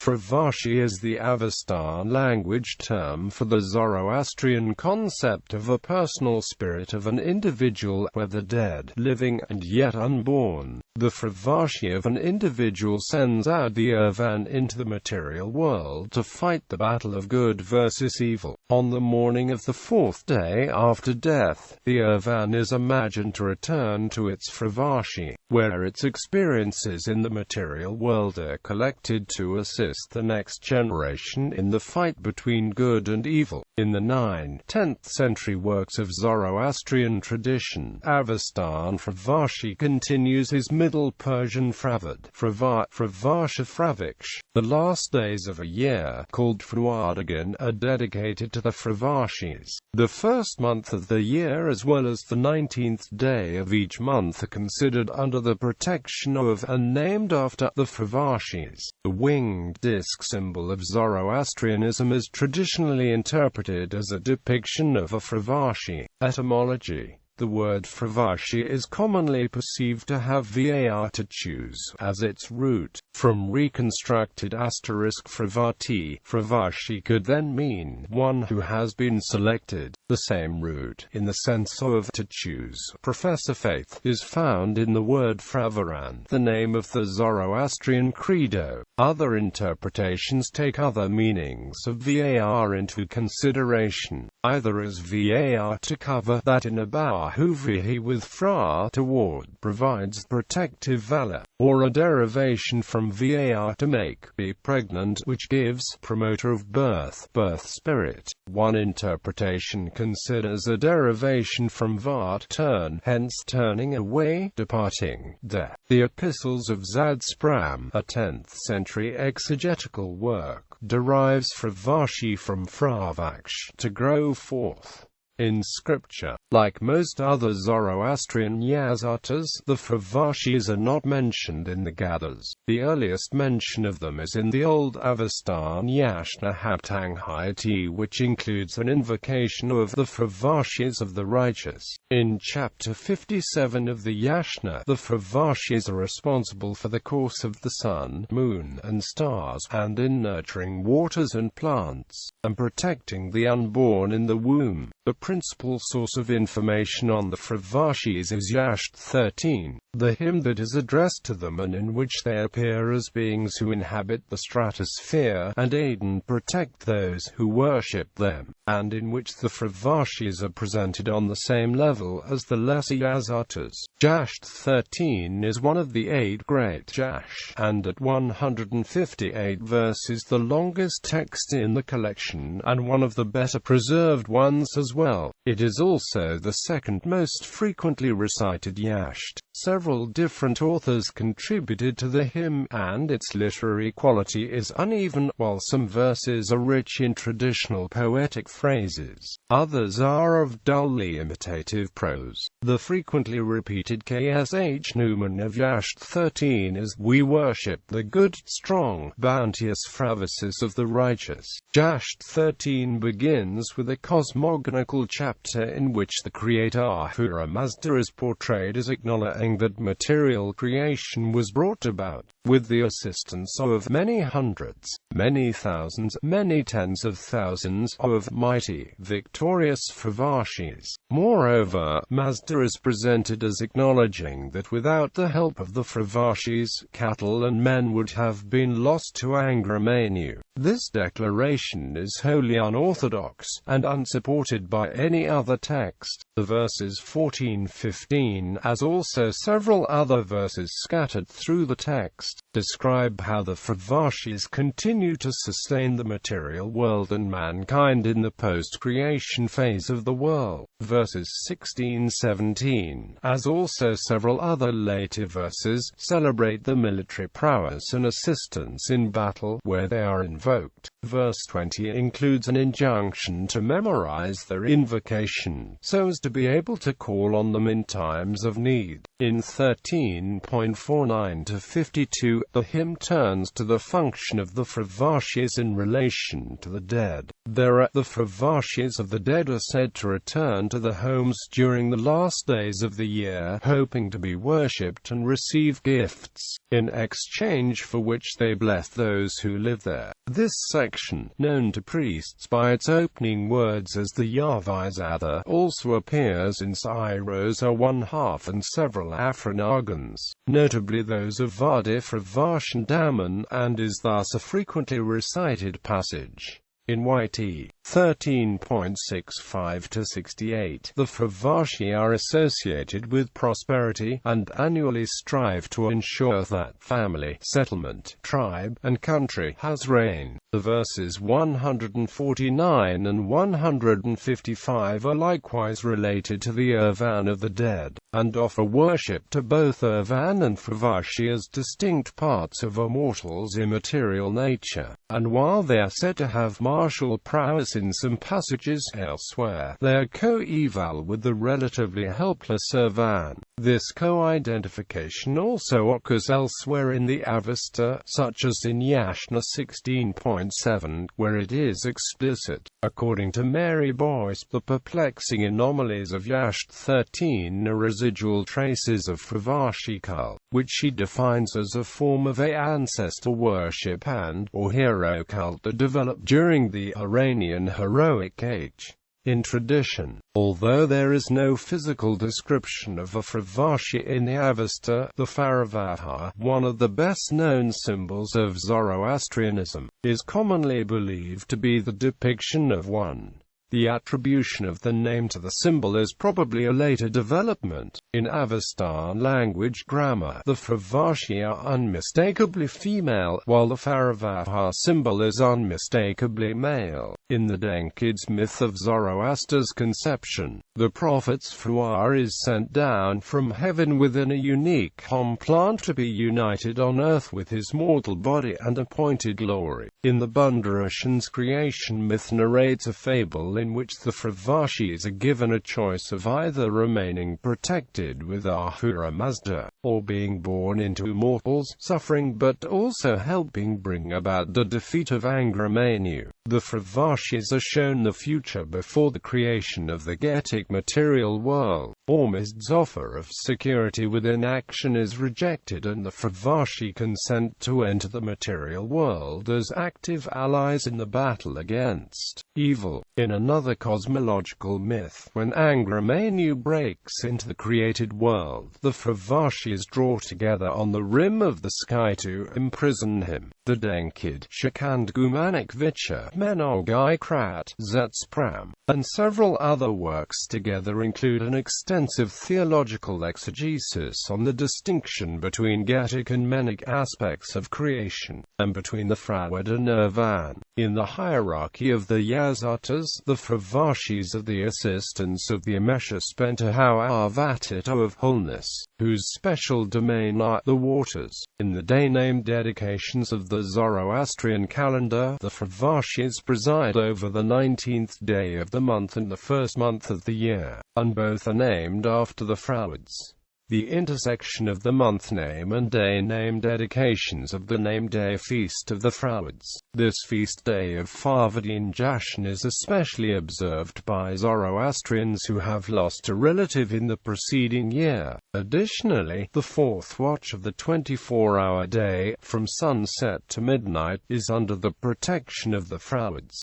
Fravashi is the Avestan language term for the Zoroastrian concept of a personal spirit of an individual, whether dead, living, and yet unborn. The fravashi of an individual sends out the urvan into the material world to fight the battle of good versus evil. On the morning of the fourth day after death, the urvan is imagined to return to its fravashi, where its experiences in the material world are collected to assist the next generation in the fight between good and evil. In the 9th-10th century works of Zoroastrian tradition, Avestan Fravashi continues his Middle Persian fravard, fravash, fravaksh. The last days of a year, called fravad, are dedicated to the fravashis. The first month of the year as well as the 19th day of each month are considered under the protection of and named after the fravashis. The winged disc symbol of Zoroastrianism is traditionally interpreted as a depiction of a fravashi. Etymology: the word fravashi is commonly perceived to have var to choose as its root. From reconstructed *fravati, fravashi could then mean one who has been selected. The same root, in the sense of to choose, professor faith, is found in the word fravaran, the name of the Zoroastrian credo. Other interpretations take other meanings of var into consideration, either as var to cover, that in a bahuvihi with fra toward, provides protective valor, or a derivation from var to make, be pregnant, which gives promoter of birth, birth spirit. One interpretation considers a derivation from var turn, hence turning away, departing, death. The Epistles of Zadspram, a 10th century exegetical work, derives fravashi from fravaksh, to grow forth. In scripture, like most other Zoroastrian yazatas, the fravashis are not mentioned in the Gathas. The earliest mention of them is in the Old Avestan Yashna Haptanghayati, which includes an invocation of the fravashis of the righteous. In chapter 57 of the Yashna, the fravashis are responsible for the course of the sun, moon, and stars, and in nurturing waters and plants, and protecting the unborn in the womb. The principal source of information on the fravashis is Yasht 13, the hymn that is addressed to them and in which they appear as beings who inhabit the stratosphere and aid and protect those who worship them, and in which the fravashis are presented on the same level as the lesser yazatas. Yasht 13 is one of the 8 great Jash, and at 158 verses the longest text in the collection, and one of the better preserved ones as well. It is also the second most frequently recited Yasht. Several different authors contributed to the hymn, and its literary quality is uneven. While some verses are rich in traditional poetic phrases, others are of dully imitative prose. The frequently repeated KSH Numan of Yasht 13 is, "We worship the good, strong, bounteous fravasis of the righteous." Yasht 13 begins with a cosmogonical chapter in which the creator Ahura Mazda is portrayed as acknowledging that material creation was brought about with the assistance of many hundreds, many thousands, many tens of thousands of mighty, victorious fravashis. Moreover, Mazda is presented as acknowledging that without the help of the fravashis, cattle and men would have been lost to Angramanu. This declaration is wholly unorthodox, and unsupported by any other text. The verses 14-15, as also several other verses scattered through the text, describe how the fravashis continue to sustain the material world and mankind in the post-creation phase of the world. Verses 16-17, as also several other later verses, celebrate the military prowess and assistance in battle, where they are invoked invoked. Verse 20 includes an injunction to memorize their invocation, so as to be able to call on them in times of need. In 13.49-52, the hymn turns to the function of the fravashis in relation to the dead. The fravashis of the dead are said to return to their homes during the last days of the year, hoping to be worshipped and receive gifts, in exchange for which they bless those who live there. This section, known to priests by its opening words as the Yavizatha, also appears in Sirosa 1/2 and several Afranagans, notably those of Vadi, Fravash and Daman, and is thus a frequently recited passage. In YT 13.65-68, the Fravashi are associated with prosperity, and annually strive to ensure that family, settlement, tribe, and country has rain. The verses 149 and 155 are likewise related to the urvan of the dead, and offer worship to both urvan and fravashi as distinct parts of a mortal's immaterial nature, and while they are said to have martial prowess in some passages elsewhere, they are co-eval with the relatively helpless urvan. This co-identification also occurs elsewhere in the Avesta, such as in Yashna 16.7, where it is explicit. According to Mary Boyce, the perplexing anomalies of Yasht 13 are residual traces of Fravashi cult, which she defines as a form of ancestor worship and, or hero cult that developed during the Iranian heroic age. In tradition, although there is no physical description of a fravashi in the Avesta, the fravah, one of the best-known symbols of Zoroastrianism, is commonly believed to be the depiction of one. The attribution of the name to the symbol is probably a later development. In Avestan language grammar, the fravashi are unmistakably female, while the fravah symbol is unmistakably male. In the Denkid's myth of Zoroaster's conception, the prophet's fravard is sent down from heaven within a unique plant to be united on earth with his mortal body and appointed glory. In the Bundarashan's creation myth narrates a fable in which the fravashis are given a choice of either remaining protected with Ahura Mazda, or being born into mortals' suffering but also helping bring about the defeat of Angramenu. The fravashis are shown the future before the creation of the Getic material world. Ormized's offer of security within action is rejected, and the fravashi consent to enter the material world as active allies in the battle against evil. In another cosmological myth, when Angramenu breaks into the created world, the fravashis draw together on the rim of the sky to imprison him. The Denkid, Shakand Gumanik Vicha, Menogai Krat, Zetspram, and several other works together include an extensive theological exegesis on the distinction between Getic and Menic aspects of creation, and between the fravard and urvan. In the hierarchy of the Yazatas, the fravashis are the assistants of the Amesha Spentahau Arvatito of wholeness, whose special domain are the waters. In the day-name dedications of the Zoroastrian calendar, the fravashis preside over the 19th day of the month and the first month of the year, and both are named after the fravards. The intersection of the month name and day name dedications of the name day feast of the fravards. This feast day of Farvardin Jashan is especially observed by Zoroastrians who have lost a relative in the preceding year. Additionally, the fourth watch of the 24-hour day, from sunset to midnight, is under the protection of the fravards.